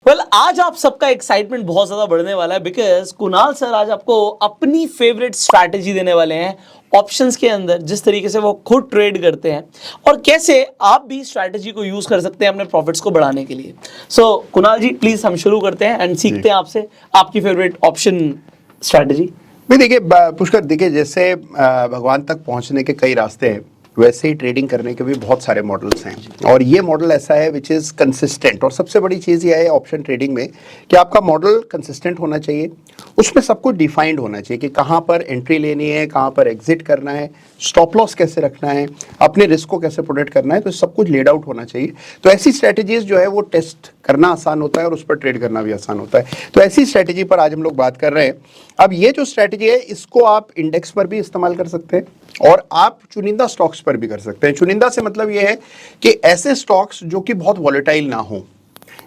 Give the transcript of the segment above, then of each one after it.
आज आप सबका एक्साइटमेंट बहुत ज्यादा बढ़ने वाला है बिकॉज कुणाल सर आज आपको अपनी फेवरेट स्ट्रैटेजी देने वाले हैं ऑप्शंस के अंदर, जिस तरीके से वो खुद ट्रेड करते हैं और कैसे आप भी स्ट्रैटेजी को यूज कर सकते हैं अपने प्रॉफिट्स को बढ़ाने के लिए। सो कुणाल जी प्लीज हम शुरू करते हैं एंड सीखते हैं आपसे आपकी फेवरेट ऑप्शन स्ट्रैटेजी। भाई देखिए पुष्कर, देखिए जैसे भगवान तक पहुंचने के कई रास्ते हैं, वैसे ही ट्रेडिंग करने के भी बहुत सारे मॉडल्स हैं और ये मॉडल ऐसा है विच इज़ कंसिस्टेंट। और सबसे बड़ी चीज़ ये है ऑप्शन ट्रेडिंग में कि आपका मॉडल कंसिस्टेंट होना चाहिए, उसमें सब कुछ डिफाइंड होना चाहिए कि कहाँ पर एंट्री लेनी है, कहाँ पर एग्जिट करना है, स्टॉप लॉस कैसे रखना है, अपने रिस्क को कैसे प्रोटेक्ट करना है, तो सब कुछ लेड आउट होना चाहिए। तो ऐसी स्ट्रैटेजीज जो है वो टेस्ट करना आसान होता है और उस पर ट्रेड करना भी आसान होता है। तो ऐसी स्ट्रैटेजी पर आज हम लोग बात कर रहे हैं। अब ये जो स्ट्रैटेजी है इसको आप इंडेक्स पर भी इस्तेमाल कर सकते हैं और आप चुनिंदा स्टॉक्स पर भी कर सकते हैं। चुनिंदा से मतलब ये है कि ऐसे स्टॉक्स जो कि बहुत वॉलेटाइल ना हो,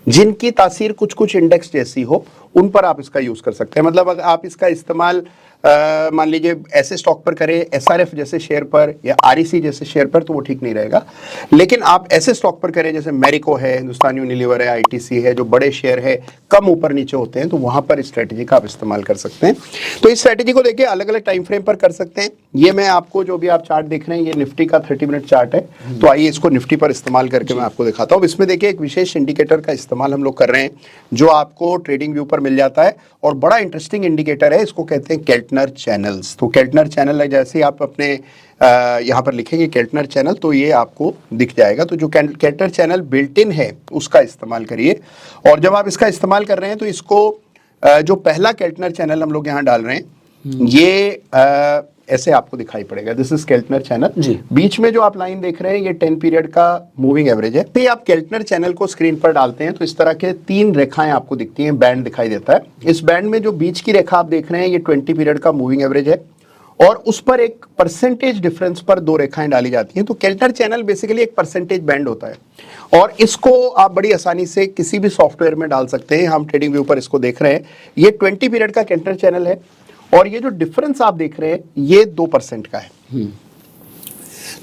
जिनकी तासीर कुछ कुछ इंडेक्स जैसी हो, उन पर आप इसका यूज कर सकते हैं। मतलब अगर आप इसका इस्तेमाल मान लीजिए ऐसे स्टॉक पर करें, एसआरएफ जैसे शेयर पर या आरईसी जैसे शेयर पर, तो वो ठीक नहीं रहेगा। लेकिन आप ऐसे स्टॉक पर करें जैसे मैरिको है, हिंदुस्तान यूनिलीवर है, आईटीसी है, जो बड़े शेयर है, कम ऊपर नीचे होते हैं, तो वहां पर इस स्ट्रैटेजी का आप इस्तेमाल कर सकते हैं। तो इस स्ट्रैटेजी को देखिए अलग अलग टाइम फ्रेम पर कर सकते हैं। ये मैं आपको जो भी आप चार्ट देख रहे हैं, ये निफ्टी का 30 मिनट चार्ट है। तो आइए इसको निफ्टी पर इस्तेमाल करके मैं आपको दिखाता हूँ। इसमें देखिए एक विशेष इंडिकेटर का इस्तेमाल हम लोग कर रहे हैं जो आपको ट्रेडिंग व्यू पर मिल जाता है और बड़ा इंटरेस्टिंग इंडिकेटर है। इसको कहते हैं केल्टनर चैनल्स। तो केल्टनर चैनल है, जैसे ही आप अपने यहाँ पर लिखेंगे केल्टनर चैनल तो ये आपको दिख जाएगा। तो जो केल्टनर चैनल बिल्ट इन है उसका इस्तेमाल करिए। और जब आप इसका इस्तेमाल कर रहे हैं तो इसको जो पहला केल्टनर चैनल हम लोग यहाँ डाल रहे हैं, ये ऐसे आपको दिखाई पड़ेगा। This is Keltner channel. बीच में जो आप लाइन देख रहे हैं ये 10 पीरियड का मूविंग एवरेज है। तो आप केल्टनर चैनल को स्क्रीन पर डालते हैं तो इस तरह के 3 रेखाएं आपको दिखती हैं, बैंड दिखाई देता है। इस बैंड में जो बीच की रेखा आप देख रहे हैं ये 20 पीरियड का मूविंग एवरेज है और उस पर एक परसेंटेज डिफरेंस पर 2 रेखाएं डाली जाती हैं। तो केल्टनर चैनल बेसिकली एक परसेंटेज बैंड होता है और इसको आप बड़ी आसानी से किसी भी सॉफ्टवेयर में डाल सकते हैं। हम ट्रेडिंग व्यू पर इसको देख रहे हैं, ये 20 पीरियड का केल्टनर चैनल है और ये जो डिफरेंस आप देख रहे हैं ये 2% का है।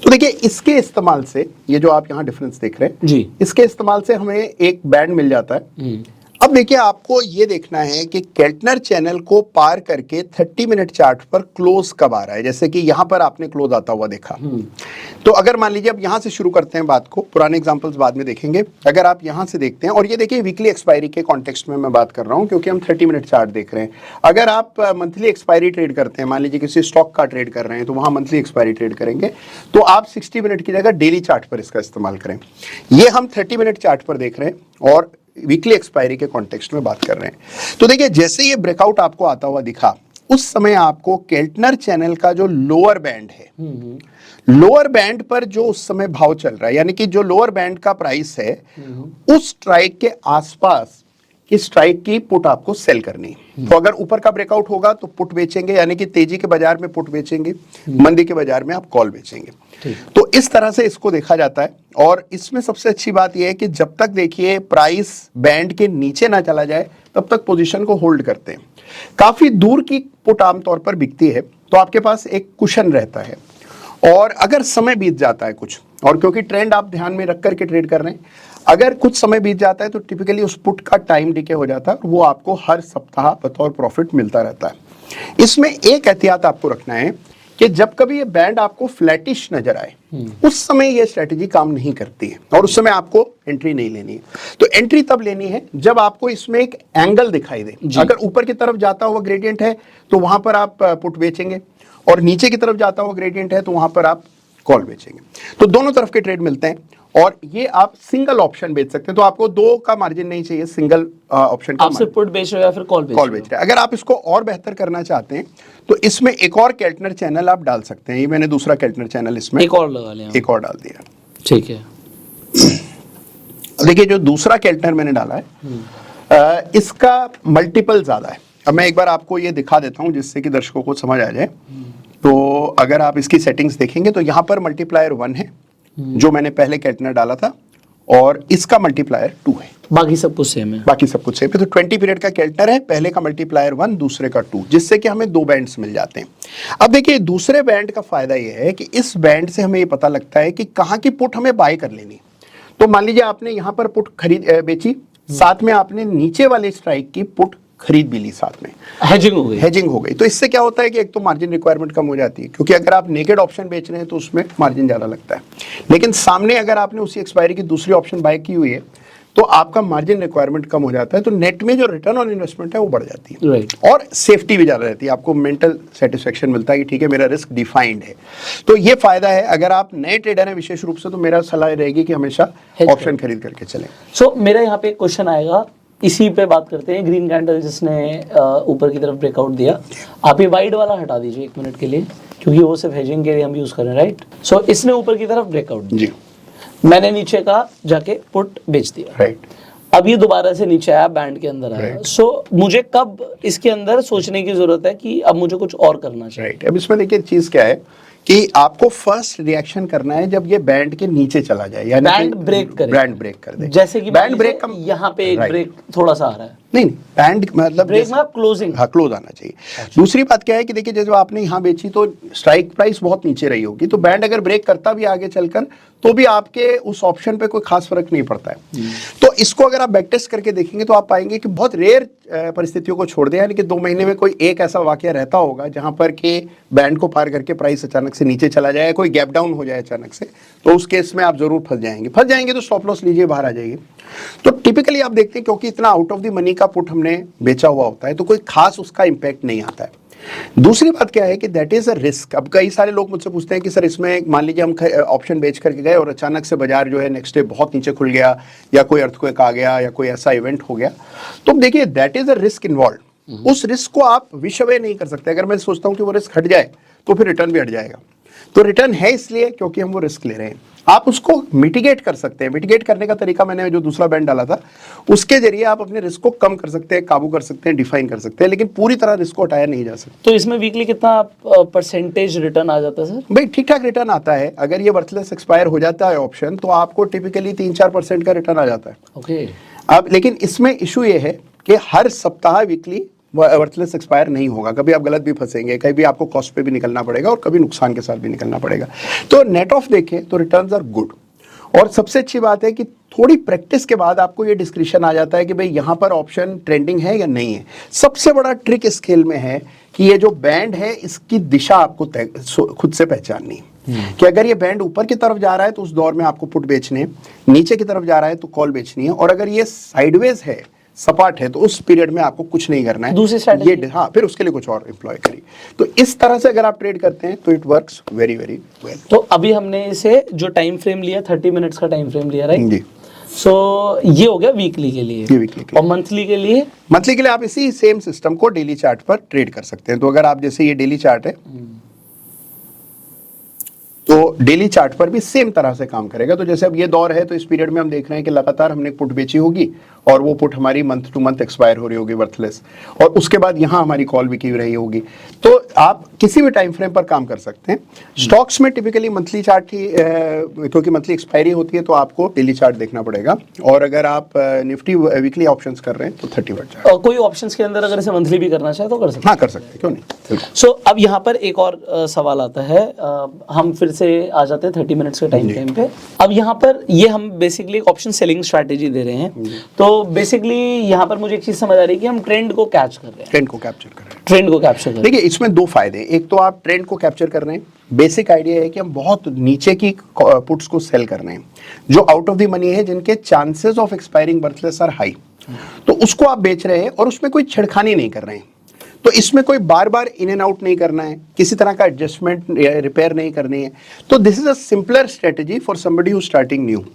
तो देखिए इसके इस्तेमाल से, ये जो आप यहाँ डिफरेंस देख रहे हैं जी, इसके इस्तेमाल से हमें एक बैंड मिल जाता है। अब देखिए आपको ये देखना है कि केल्टनर चैनल को पार करके 30 मिनट चार्ट पर क्लोज कब आ रहा है। जैसे कि यहां पर आपने क्लोज आता हुआ देखा। तो अगर मान लीजिए अब यहां से शुरू करते हैं बात को, पुराने एग्जांपल्स बाद में देखेंगे। अगर आप यहां से देखते हैं, और ये देखिए वीकली एक्सपायरी के कॉन्टेक्स्ट में मैं बात कर रहा हूं क्योंकि हम 30 मिनट चार्ट देख रहे हैं। अगर आप मंथली एक्सपायरी ट्रेड करते हैं, मान लीजिए किसी स्टॉक का ट्रेड कर रहे हैं, तो वहां मंथली एक्सपायरी ट्रेड करेंगे, तो आप 60 मिनट की जगह डेली चार्ट पर इसका इस्तेमाल करें। ये हम 30 मिनट चार्ट पर देख रहे हैं और वीकली एक्सपायरी के कॉन्टेक्स्ट में बात कर रहे हैं। तो देखिए जैसे ये ब्रेकआउट आपको आता हुआ दिखा, उस समय आपको केल्टनर चैनल का जो लोअर बैंड है, लोअर बैंड पर जो उस समय भाव चल रहा है, यानी कि जो लोअर बैंड का प्राइस है, उस स्ट्राइक के आसपास की स्ट्राइक की पुट आपको सेल करनी है। तो अगर ऊपर का ब्रेकआउट होगा तो पुट बेचेंगे, यानी कि तेजी के बाजार में पुट बेचेंगे, मंदी के बाजार में आप कॉल बेचेंगे। तो इस तरह से इसको देखा जाता है। और इसमें सबसे अच्छी बात यह है कि जब तक देखिए प्राइस बैंड के नीचे ना चला जाए तब तक पोजीशन को होल्ड करते हैं। काफी दूर की पुट आमतौर पर बिकती है तो आपके पास एक कुशन रहता है। और अगर समय बीत जाता है कुछ, और क्योंकि ट्रेंड आप ध्यान में रख करके ट्रेड कर रहे हैं, अगर कुछ समय बीत जाता है तो टिपिकली उस पुट का टाइम डिके हो जाता है, वो आपको हर सप्ताह बतौर प्रॉफिट मिलता रहता है। इसमें एक एहतियात आपको रखना है कि जब कभी ये बैंड आपको फ्लैटिश नजर आए, उस समय ये स्ट्रेटेजी काम नहीं करती है और उस समय आपको एंट्री नहीं लेनी है। तो एंट्री तब लेनी है जब आपको इसमें एक एंगल दिखाई दे। अगर ऊपर की तरफ जाता हुआ ग्रेडियंट है तो वहां पर आप पुट बेचेंगे, और नीचे की तरफ जाता हुआ ग्रेडियंट है तो वहां पर आप कॉल बेचेंगे। तो दोनों तरफ के ट्रेड मिलते हैं और ये आप सिंगल ऑप्शन बेच सकते हैं। तो आपको 2 का मार्जिन नहीं चाहिए, सिंगल ऑप्शन का। आप सिर्फ पुट बेच रहे हो या फिर कॉल बेच रहे हैं। अगर आप इसको और बेहतर करना चाहते हैं तो इसमें एक और केल्टनर चैनल आप डाल सकते हैं। ये मैंने दूसरा केल्टनर चैनल इसमें एक और लगा लिया, एक और डाल दिया। ठीक है। देखिए जो दूसरा केल्टनर मैंने डाला है, इसका मल्टीपल ज्यादा है। अब मैं एक बार आपको ये दिखा देता हूं जिससे कि दर्शकों को समझ आ जाए। तो अगर आप इसकी सेटिंग्स देखेंगे तो यहाँ पर मल्टीप्लायर 1 है जो मैंने पहले केल्टनर डाला था, और इसका मल्टीप्लायर 2 है। बाकी सब कुछ सेम है। बाकी सब कुछ सेम है। तो 20 पीरियड का केल्टनर है, पहले का मल्टीप्लायर 1, दूसरे का 2, जिससे कि हमें 2 बैंड्स मिल जाते हैं। अब देखिए दूसरे बैंड का फायदा यह है कि इस बैंड से हमें ये पता लगता है कि कहाँ की पुट हमें बाय कर लेनी। तो मान लीजिए आपने यहाँ पर पुट बेची साथ में आपने नीचे वाले स्ट्राइक की पुट खरीद भी ली, साथ में हेजिंग हो गई। हेजिंग हो गई। तो इससे क्या होता है कि एक तो मार्जिन रिक्वायरमेंट कम हो जाती है, क्योंकि अगर आप नेकेड ऑप्शन बेच रहे हैं तो उसमें मार्जिन ज़्यादा लगता है, लेकिन सामने अगर आपने उसी एक्सपायरी की दूसरी ऑप्शन बाय की हुई है तो आपका मार्जिन रिक्वायरमेंट कम हो जाता है, तो नेट में जो रिटर्न ऑन इन्वेस्टमेंट है वो बढ़ जाती है। राइट। और सेफ्टी भी ज़्यादा रहती है, आपको मेंटल सेटिस्फेक्शन मिलता है कि ठीक है मेरा रिस्क डिफाइंड है। तो ये फायदा है अगर आप नए ट्रेडर हैं विशेष रूप से, तो मेरा सलाह रहेगी कि हमेशा ऑप्शन खरीद करके चलें। सो मेरा यहाँ पे क्वेश्चन आएगा, इसी पे बात करते हैं। ग्रीन कैंडल जिसने ऊपर की तरफ ब्रेकआउट दिया, आप ये वाइड वाला हटा दीजिए 1 मिनट के लिए, क्योंकि वो सिर्फ हेजिंग के लिए हम यूज कर रहे हैं, राइट। सो इसने ऊपर की तरफ ब्रेकआउट दिया, जी, मैंने नीचे का जाके पुट बेच दिया, राइट। अब ये दोबारा से नीचे आया, बैंड के अंदर आया। सो मुझे कब इसके अंदर सोचने की जरूरत है कि अब मुझे कुछ और करना चाहिए? राइट। अब इसमें देखिए चीज क्या है कि आपको फर्स्ट रिएक्शन करना है जब ये बैंड के नीचे चला जाए, यानी बैंड ब्रेक करे, बैंड ब्रेक कर दे। जैसे कि बैंड ब्रेक का यहाँ पे एक Right. ब्रेक थोड़ा सा आ रहा है, नहीं बैंड मतलब ब्रेक में क्लोजिंग, हाँ क्लोज आना चाहिए। दूसरी बात क्या है कि देखिए जब आपने यहाँ बेची तो स्ट्राइक प्राइस बहुत नीचे रही होगी, तो बैंड अगर ब्रेक करता भी आगे चलकर तो भी आपके उस ऑप्शन पे कोई खास फर्क नहीं पड़ता है। तो इसको अगर आप बैक टेस्ट करके देखेंगे तो आप पाएंगे कि बहुत रेयर परिस्थितियों को छोड़ दें, यानी कि 2 महीने में कोई एक ऐसा वाकया रहता होगा जहां पर कि बैंड को पार करके प्राइस अचानक से नीचे चला जाए, कोई गैप डाउन हो जाए अचानक से, तो उस केस में आप जरूर फंस जाएंगे तो स्टॉप लॉस लीजिए, बाहर आ जाइए। तो टिपिकली आप देखते हैं क्योंकि इतना आउट ऑफ द मनी का पुट हमने बेचा हुआ होता है तो कोई खास उसका इंपैक्ट नहीं आता है। दूसरी बात क्या है कि दैट इज अ रिस्क। अब कई सारे लोग मुझसे पूछते हैं कि सर इसमें मान लीजिए हम ऑप्शन बेच करके गए और अचानक से बाजार जो है नेक्स्ट डे बहुत नीचे खुल गया, या कोई अर्थक्वेक आ गया, या कोई ऐसा इवेंट हो गया, तो देखिए that is a risk involve. उस रिस्क को आप विश अवे नहीं कर सकते। अगर मैं सोचता हूं कि वो रिस्क हट जाए तो फिर रिटर्न भी हट जाएगा। तो रिटर्न है इसलिए क्योंकि हम वो रिस्क ले रहे हैं। आप उसको मिटिगेट कर सकते हैं। मिटिगेट करने का तरीका मैंने जो दूसरा बैंड डाला था उसके जरिए आप अपने रिस्क को कम कर सकते हैं, काबू कर सकते हैं, डिफाइन कर सकते हैं, लेकिन पूरी तरह रिस्क को हटाया नहीं जा सकता। तो इसमें वीकली कितना परसेंटेज रिटर्न आ जाता है सर? भाई ठीक ठाक रिटर्न आता है। अगर ये वर्थलेस एक्सपायर हो जाता है ऑप्शन तो आपको टिपिकली 3-4% का रिटर्न आ जाता है। ओके। अब लेकिन इसमें इशू ये है कि हर सप्ताह वीकली वर्थलेस एक्सपायर नहीं होगा, कभी आप गलत भी फंसेंगे, कभी आपको कॉस्ट पे भी निकलना पड़ेगा और कभी नुकसान के साथ भी निकलना पड़ेगा। तो नेट ऑफ देखें तो रिटर्न्स आर गुड। और सबसे अच्छी बात है कि थोड़ी प्रैक्टिस के बाद आपको ये डिस्क्रिप्शन आ जाता है कि भाई यहाँ पर ऑप्शन ट्रेंडिंग है या नहीं है। सबसे बड़ा ट्रिक इस खेल में है कि ये जो बैंड है इसकी दिशा आपको खुद से पहचाननी है कि अगर ये बैंड ऊपर की तरफ जा रहा है तो उस दौर में आपको पुट बेचने हैं, नीचे की तरफ जा रहा है तो कॉल बेचनी है, और अगर ये साइडवेज है, सपाट है, तो उस पीरियड में आपको कुछ नहीं करना है। दूसरी स्ट्रैटेजी, हाँ, फिर उसके लिए कुछ और एम्प्लॉय करिए। तो इस तरह से अगर आप ट्रेड करते हैं तो it works very very well. तो अभी हमने इसे जो टाइम फ्रेम लिया 30 मिनट्स का टाइम फ्रेम लिया, राइट जी। सो ये हो गया वीकली के लिए। ये वीकली के और मंथली के लिए? मंथली के लिए आप इसी सेम सिस्टम को डेली चार्ट पर ट्रेड कर सकते हैं। तो अगर आप जैसे ये डेली चार्ट है तो डेली चार्ट पर भी सेम तरह से काम करेगा। तो जैसे अब ये दौर है तो इस पीरियड में हम देख रहे हैं कि लगातार हमने पुट बेची होगी और वो पुट हमारी मंथ टू मंथ एक्सपायर हो रही होगी वर्थलेस, और उसके बाद यहाँ हमारी कॉल बिकी रही होगी। तो आप किसी भी टाइम फ्रेम पर काम कर सकते हैं। स्टॉक्स में टिपिकली मंथली चार्ट ही क्योंकि मंथली एक्सपायरी होती है तो आपको डेली चार्ट देखना पड़ेगा, और अगर आप निफ्टी वीकली ऑप्शंस कर रहे हैं तो 30 वर्ड चार्ट। और कोई ऑप्शंस के अंदर अगर इसे मंथली भी करना चाहे तो कर सकते हैं? हाँ कर सकते हैं, क्यों नहीं। सो अब यहाँ पर एक और सवाल आता है, हम फिर से आ जाते हैं 30 मिनट्स के टाइम फ्रेम पे। अब यहाँ पर ये हम बेसिकली एक ऑप्शन सेलिंग स्ट्रैटेजी दे रहे हैं। तो बेसिकली यहाँ पर मुझे एक चीज समझ आ रही है कि हम ट्रेंड को कैच कर रहे हैं। ट्रेंड को कैप्चर कर रहे हैं। ट्रेंड को कैप्चर कर रहे हैं। देखिए इसमें 2 फायदे। एक तो आप ट्रेंड को कैप्चर कर रहे हैं, बेसिक आइडिया है कि हम बहुत नीचे की पुट्स को सेल कर रहे हैं जो आउट ऑफ द मनी है, जिनके chances of expiring worthless are high, तो उसको आप बेच रहे हैं और उसमें कोई छिड़खानी नहीं कर रहे हैं। तो इसमें कोई बार बार इन एंड आउट नहीं करना है, किसी तरह का एडजस्टमेंट रिपेयर नहीं करनी है। तो this is a simpler strategy for somebody who starting new.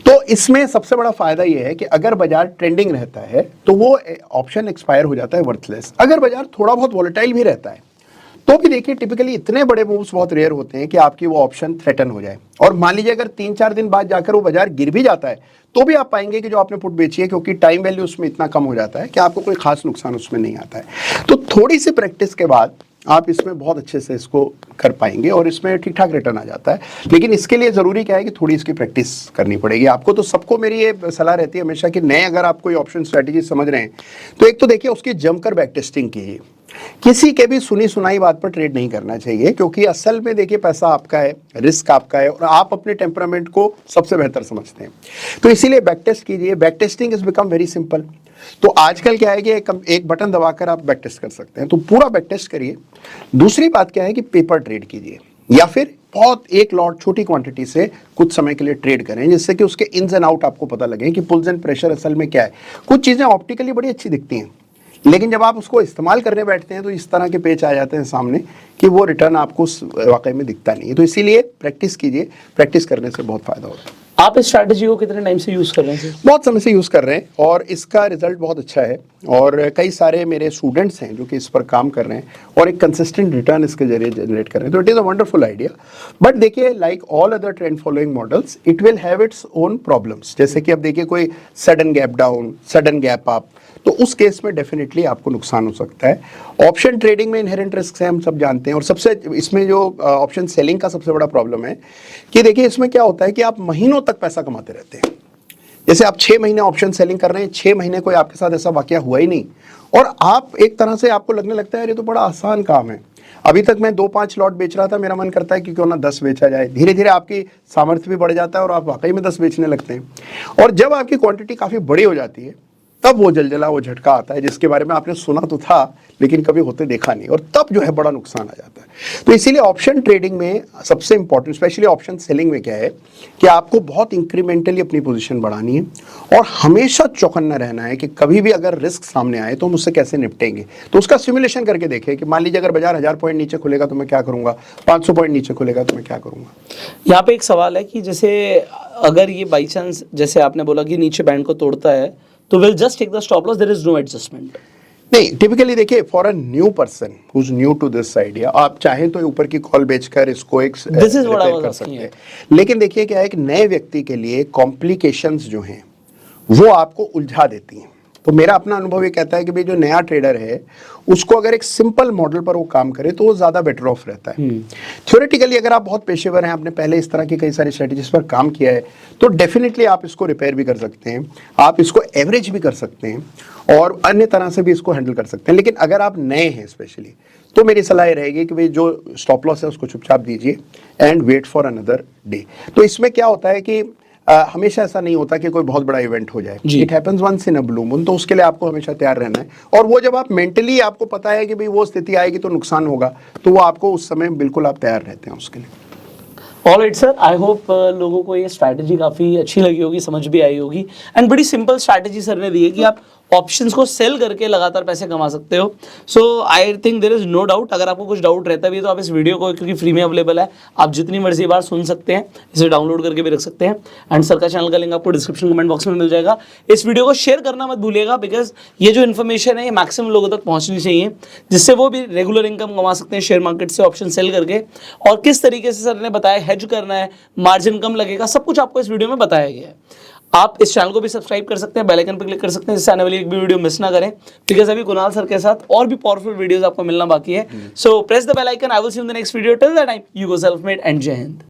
तो इसमें सबसे बड़ा फायदा यह है कि अगर बाजार ट्रेंडिंग रहता है तो वो ऑप्शन एक्सपायर हो जाता है वर्थलेस। अगर बाजार थोड़ा बहुत वॉलेटाइल भी रहता है तो भी देखिए टिपिकली इतने बड़े मूव्स बहुत रेयर होते हैं कि आपकी वो ऑप्शन थ्रेटन हो जाए। और मान लीजिए अगर 3-4 दिन बाद जाकर वो बाजार गिर भी जाता है तो भी आप पाएंगे कि जो आपने पुट बेची है, क्योंकि टाइम वैल्यू उसमें इतना कम हो जाता है कि आपको कोई खास नुकसान उसमें नहीं आता है। तो थोड़ी सी प्रैक्टिस के बाद आप इसमें बहुत अच्छे से इसको कर पाएंगे और इसमें ठीक ठाक रिटर्न आ जाता है। लेकिन इसके लिए ज़रूरी क्या है कि थोड़ी इसकी प्रैक्टिस करनी पड़ेगी आपको। तो सबको मेरी ये सलाह रहती है हमेशा कि नए अगर आप कोई ऑप्शन स्ट्रैटेजी समझ रहे हैं तो एक तो देखिए उसकी जमकर बैक टेस्टिंग कीजिए किसी के भी सुनी सुनाई बात पर ट्रेड नहीं करना चाहिए, क्योंकि असल में देखिए पैसा आपका है, रिस्क आपका है और आप अपने टेम्परामेंट को सबसे बेहतर समझते हैं। तो इसीलिए बैक टेस्ट कीजिए। Back testing is become very simple. तो आजकल क्या है कि एक बटन दबाकर आप बैक टेस्ट कर सकते हैं, तो पूरा बैक टेस्ट करिए। दूसरी बात क्या है कि पेपर ट्रेड कीजिए, या फिर बहुत एक लॉट छोटी क्वांटिटी से कुछ समय के लिए ट्रेड करें, जिससे कि उसके इन्स एंड आउट आपको पता लगे कि पुल्स एंड प्रेशर असल में क्या है। कुछ चीज़ें ऑप्टिकली बड़ी अच्छी दिखती हैं, लेकिन जब आप उसको इस्तेमाल करने बैठते हैं तो इस तरह के पेच आ जाते हैं सामने कि वो रिटर्न आपको वाकई में दिखता नहीं है। तो इसीलिए प्रैक्टिस कीजिए, प्रैक्टिस करने से बहुत फायदा होता है। आप इस स्ट्रैटेजी को कितने टाइम से यूज कर रहे हैं? बहुत समय से यूज़ कर रहे हैं और इसका रिजल्ट बहुत अच्छा है, और कई सारे मेरे स्टूडेंट्स हैं जो कि इस पर काम कर रहे हैं और एक कंसिस्टेंट रिटर्न इसके जरिए जनरेट कर रहे हैं। तो it is a wonderful idea. But देखिए, like all other trend following models, it will have its own problems. जैसे कि अब देखिए कोई sudden gap down, sudden gap up, तो उस केस में डेफिनेटली आपको नुकसान हो सकता है। ऑप्शन ट्रेडिंग में इनहेरेंट रिस्क है, हम सब जानते हैं। और सबसे इसमें जो ऑप्शन सेलिंग का सबसे बड़ा प्रॉब्लम है कि देखिए इसमें क्या होता है कि आप महीनों तक पैसा कमाते रहते हैं। जैसे आप 6 महीने ऑप्शन सेलिंग कर रहे हैं, 6 महीने कोई आपके साथ ऐसा वाकया हुआ ही नहीं, और आप एक तरह से आपको लगने लगता है ये तो बड़ा आसान काम है। अभी तक मैं 2-5 लॉट बेच रहा था, मेरा मन करता है कि क्यों ना 10 बेचा जाए। धीरे धीरे आपकी सामर्थ्य भी बढ़ जाता है और आप वाकई में 10 बेचने लगते हैं। और जब आपकी क्वांटिटी काफ़ी बड़ी हो जाती है, तब वो जलजला, वो झटका आता है जिसके बारे में आपने सुना तो था लेकिन कभी होते देखा नहीं, और तब जो है बड़ा नुकसान आ जाता है। तो इसीलिए ऑप्शन ट्रेडिंग में सबसे इंपॉर्टेंट, स्पेशली ऑप्शन सेलिंग में क्या है कि आपको बहुत इंक्रीमेंटली अपनी पोजीशन बढ़ानी है और हमेशा चौकन्ना रहना है कि कभी भी अगर रिस्क सामने आए तो हम उससे कैसे निपटेंगे। तो उसका सिमुलेशन करके देखें कि मान लीजिए अगर बाजार 1000 पॉइंट नीचे खुलेगा तो मैं क्या करूंगा, 500 पॉइंट नीचे खुलेगा तो मैं क्या करूंगा। यहाँ पे एक सवाल है कि जैसे अगर ये बाई चांस, जैसे आपने बोला कि नीचे बैंड को तोड़ता है, तो will just take the stop loss, there is no adjustment. नहीं, टिपिकली देखिए for a new person who is new to this idea, आप चाहें तो ऊपर की कॉल बेचकर इसको एक रिपेयर कर सकते हैं। लेकिन देखिए क्या है कि नए व्यक्ति के लिए कॉम्प्लिकेशंस जो हैं वो आपको उलझा देती हैं। तो मेरा अपना अनुभव ये कहता है कि भाई जो नया ट्रेडर है उसको अगर एक सिंपल मॉडल पर वो काम करे तो वो ज़्यादा बेटर ऑफ रहता है। थ्योरेटिकली अगर आप बहुत पेशेवर हैं, आपने पहले इस तरह की कई सारी स्ट्रेटजीज पर काम किया है, तो डेफिनेटली आप इसको रिपेयर भी कर सकते हैं, आप इसको एवरेज भी कर सकते हैं और अन्य तरह से भी इसको हैंडल कर सकते हैं। लेकिन अगर आप नए हैं स्पेशली, तो मेरी सलाह ये रहेगी कि भाई जो स्टॉप लॉस है उसको चुपचाप दीजिए and wait for another day. तो इसमें क्या होता है कि हमेशा ऐसा नहीं होता कि कोई बहुत बड़ा इवेंट हो जाए, it happens once in a blue moon. तो उसके लिए आपको हमेशा तैयार रहना है, और वो जब आप मेंटली आपको पता है कि भाई वो स्थिति आएगी तो नुकसान होगा, तो वो आपको उस समय बिल्कुल आप तैयार रहते हैं उसके लिए। ऑलराइट सर, आई होप लोगों को ये स्ट्रैटेजी काफ़ी अच्छी लगी होगी, समझ भी आई होगी। एंड बड़ी सिंपल स्ट्रैटेजी सर ने दी है कि आप ऑप्शंस को सेल करके लगातार पैसे कमा सकते हो। So I think there is no doubt. अगर आपको कुछ डाउट रहता भी है तो आप इस वीडियो को, क्योंकि फ्री में अवेलेबल है, आप जितनी मर्जी बार सुन सकते हैं, इसे डाउनलोड करके भी रख सकते हैं। एंड सर का चैनल का लिंक आपको डिस्क्रिप्शन कमेंट बॉक्स में मिल जाएगा। इस वीडियो को शेयर करना मत भूलिएगा, बिकॉज ये जो इन्फॉर्मेशन है ये मैक्सिमम लोगों तक पहुंचनी चाहिए, जिससे वो भी रेगुलर इनकम कमा सकते हैं शेयर मार्केट से ऑप्शन सेल करके। और किस तरीके से सर ने बताया हेज करना है, मार्जिन कम लगेगा, सब कुछ आपको इस वीडियो में बताया गया है। आप इस चैनल को भी सब्सक्राइब कर सकते हैं, बेल आइकन पर क्लिक कर सकते हैं, जिससे आने वाली एक भी वीडियो मिस ना करें, बिकॉज अभी कुणाल सर के साथ और भी पावरफुल वीडियोस आपको मिलना बाकी है। So press the bell icon. I will see you in the next video. Till that time, you go self made and जय हिंद।